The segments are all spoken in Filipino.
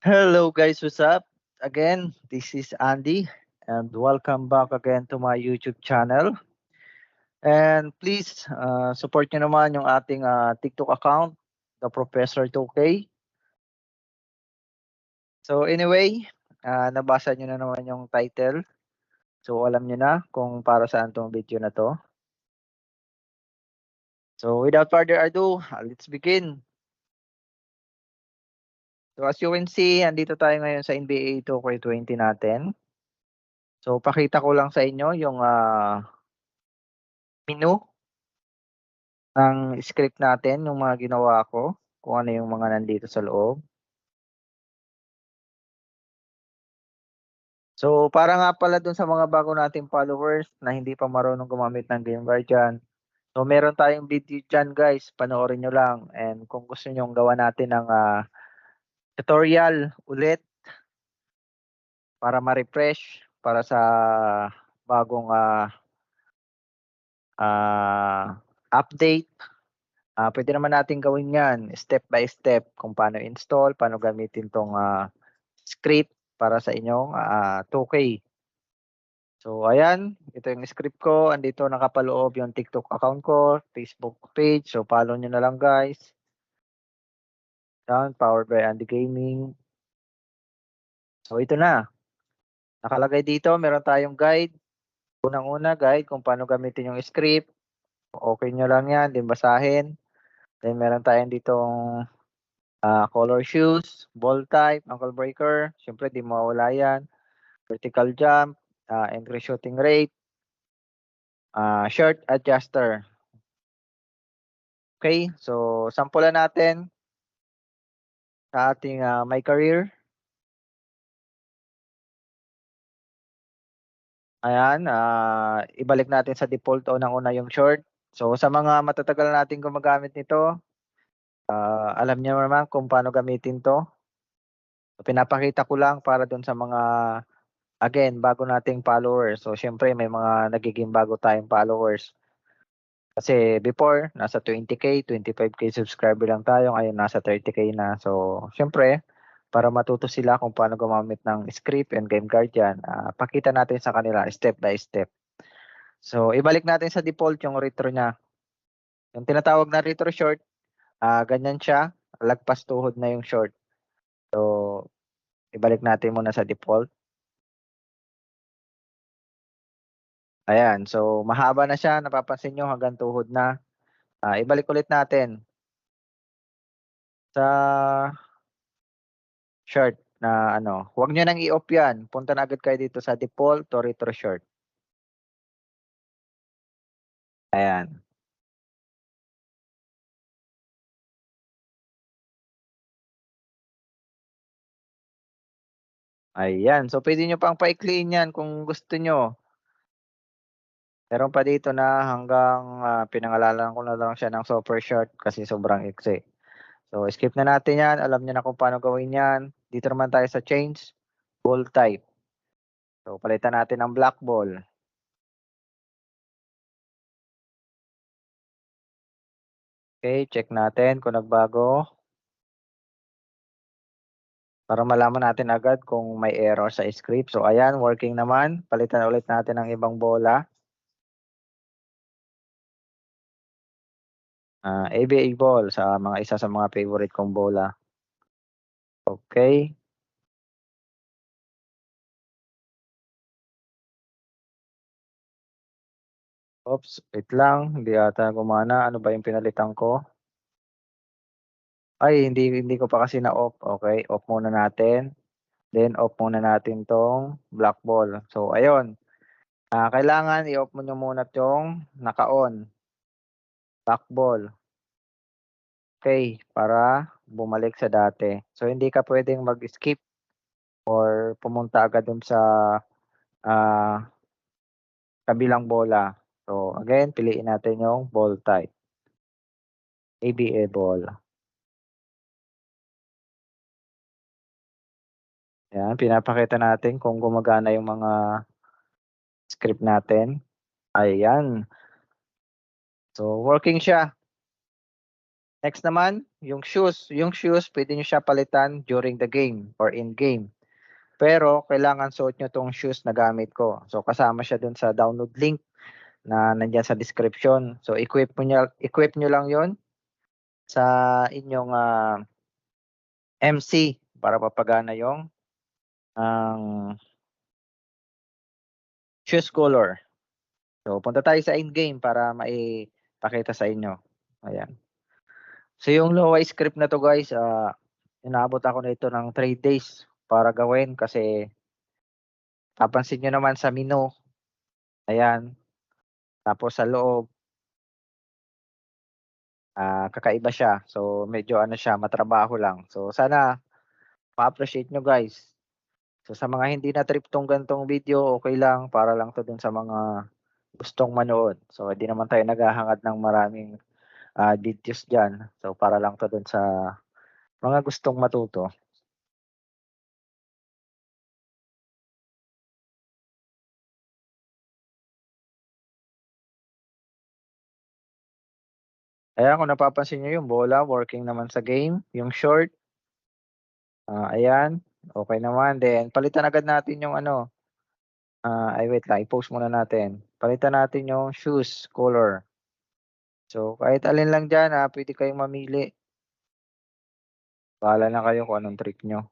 Hello guys, what's up? Again, this is Andy and welcome back again to my YouTube channel. And please support nyo naman yung ating TikTok account, The Professor 2K. So anyway, nabasa nyo na naman yung title. So alam nyo na kung para saan tong video na to. So without further ado, let's begin. So as you can see, andito tayo ngayon sa NBA 2K20 natin. So pakita ko lang sa inyo yung menu ng script natin, yung mga ginawa ko, kung ano yung mga nandito sa loob. So, para nga pala dun sa mga bago nating followers na hindi pa marunong gumamit ng Game Guardian. So, meron tayong video dyan guys, panoorin nyo lang. And kung gusto nyo gawa natin ng tutorial ulit para ma-refresh, para sa bagong update, pwede naman natin gawin yan step by step kung paano install, paano gamitin tong script para sa inyong 2K. So ayan, ito yung script ko. Andito nakapaloob yung TikTok account ko, Facebook page. So follow nyo na lang guys. Yan, powered by Andy Gaming. So ito na. Nakalagay dito, meron tayong guide. Unang-una guide kung paano gamitin yung script. Okay nyo lang yan, din basahin. Then meron tayong ditong color shoes, ball type, ankle breaker. Siyempre di mawala yan. Vertical jump, entry shooting rate, shirt adjuster. Okay, so sampulan natin sa ating My Career. Ayan, ibalik natin sa default o una yung short. So sa mga matatagal natin gumagamit nito, alam niyo naman kung paano gamitin to. So, pinapakita ko lang para dun sa mga, again, bago nating followers. So syempre may mga nagiging bago tayong followers. Kasi before, nasa 20K, 25K subscriber lang tayo. Ngayon, nasa 30K na. So, syempre, para matuto sila kung paano gumamit ng script and Game Guardian, pakita natin sa kanila step by step. So, ibalik natin sa default yung retro niya. Yung tinatawag na retro short, ganyan siya. Lagpas tuhod na yung short. So, ibalik natin muna sa default. Ayan, so mahaba na siya, napapansin nyo hanggang tuhod na. Ibalik ulit natin sa short na ano. Huwag nyo nang i-off yan. Punta na agad kayo dito sa default to retro short. Ayan. Ayan. So, pwede nyo pang paikliin yan kung gusto nyo. Meron pa dito na hanggang pinangalanan ko na lang siya ng super short kasi sobrang iksi. So, skip na natin yan. Alam nyo na kung paano gawin yan. Dito naman tayo sa change, ball type. So, palitan natin ng black ball. Okay, check natin kung nagbago. Para malaman natin agad kung may error sa script. So, ayan, working naman. Palitan ulit natin ng ibang bola. ABA ball sa mga isa sa mga favorite kong bola. Okay. Oops, wait lang. Hindi ata gumana. Ano ba yung pinalitan ko? Ay, hindi ko pa kasi na-off. Okay, off muna natin. Then, off muna natin tong black ball. So, ayun. Kailangan i-off mo nyo muna tong naka-on. Black ball. Okay, para bumalik sa dati. So, hindi ka pwedeng mag-skip or pumunta agad dun sa kabilang bola. So, again, piliin natin yung ball type. ABA ball. Yan, pinapakita natin kung gumagana yung mga script natin. Ayan. So, working siya. Next naman, yung shoes. Yung shoes, pwede nyo siya palitan during the game or in-game. Pero kailangan suot nyo tong shoes na gamit ko. So kasama siya dun sa download link na nandiyan sa description. So equip nyo lang yon sa inyong MC para papagana yung ang shoes color. So punta tayo sa in-game para maipakita sa inyo. Ayan. So yung Loa script na to guys, inaabot ako nito ng 3 days para gawin kasi papansin nyo naman sa menu. Ayan. Tapos sa loob, kakaiba siya. So medyo ano siya, matrabaho lang. So sana ma-appreciate nyo guys. So sa mga hindi na trip tong gantong video, okay lang para lang to dun sa mga gustong manood. So hindi naman tayo naghahangad ng maraming videos diyan. So para lang to dun sa mga gustong matuto. Ayan, kung napapansin niyo yung bola, working naman sa game. Yung short, ayan, okay naman. Then, palitan agad natin yung ano, ay wait lang, i-post muna natin. Palitan natin yung shoes color. So, kahit alin lang dyan, pwede kayong mamili. Bahala na kayo kung anong trick nyo.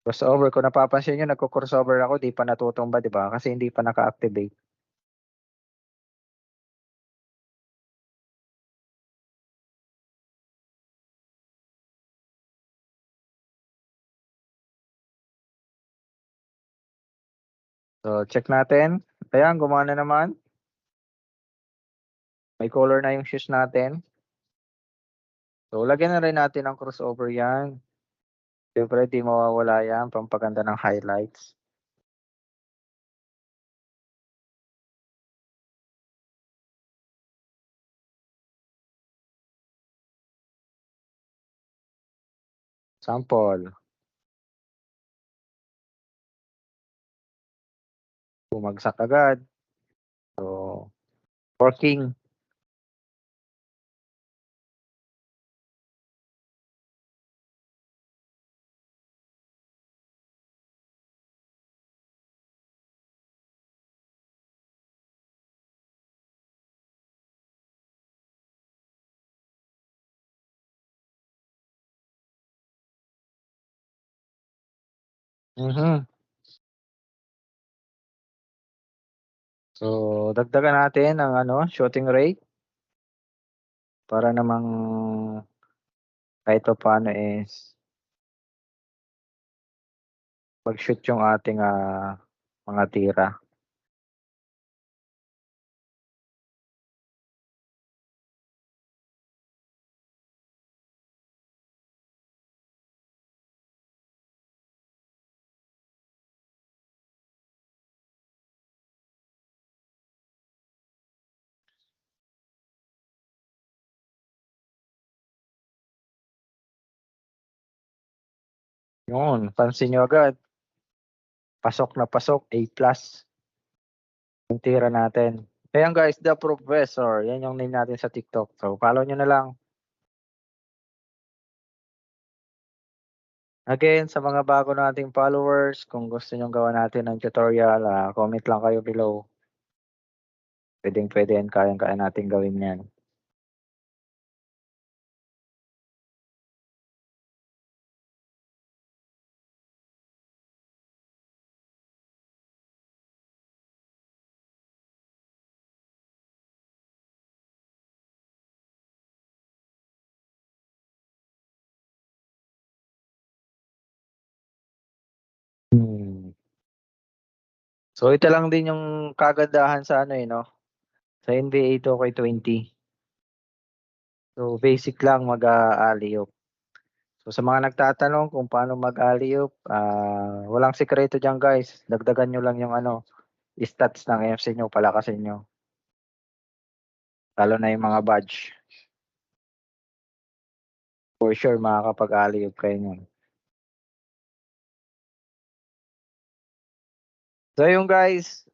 Crossover, kung napapansin nyo, nagko-crossover ako, di pa natutumba, di ba? Kasi hindi pa naka-activate. So, check natin. Ayan, gumana naman. May color na yung shoes natin. So, lagyan na rin natin ang crossover yan. Siyempre, di mawawala yan, pampaganda ng highlights. Sample, bumagsak agad. So, working. Mhm. So, dagdagan natin ang ano, shooting rate para namang kahit pa paano is mag-shoot yung ating mga tira. Yun, pansin nyo agad. Pasok na pasok, A+ yung tira natin. Ayan guys, The Professor. Yan yung name natin sa TikTok. So, follow nyo na lang. Again, sa mga bago nating followers, kung gusto nyo gawa natin ng tutorial, comment lang kayo below. Pwedeng-pwede yan, kayang-kaya natin gawin yan. Hmm. So ito lang din yung kagandahan sa ano no, sa NBA 2K20. So basic lang mag-alley-oop. So sa mga nagtatanong kung paano mag-alley-oop, walang sikreto diyan guys. Dagdagan nyo lang yung ano, stats ng FC nyo, palakasin nyo. Lalo na yung mga badge. For sure makakapag-alley-oop kayo nyo. So yun guys,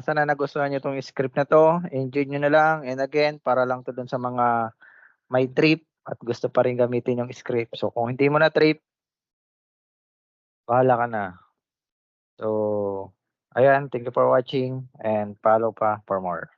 sana nagustuhan niyo 'tong script na 'to, enjoy niyo na lang, and again para lang 'to dun sa mga may trip at gusto pa rin gamitin yung script. So kung hindi mo na trip, bahala ka na. So ayan, thank you for watching and follow pa for more.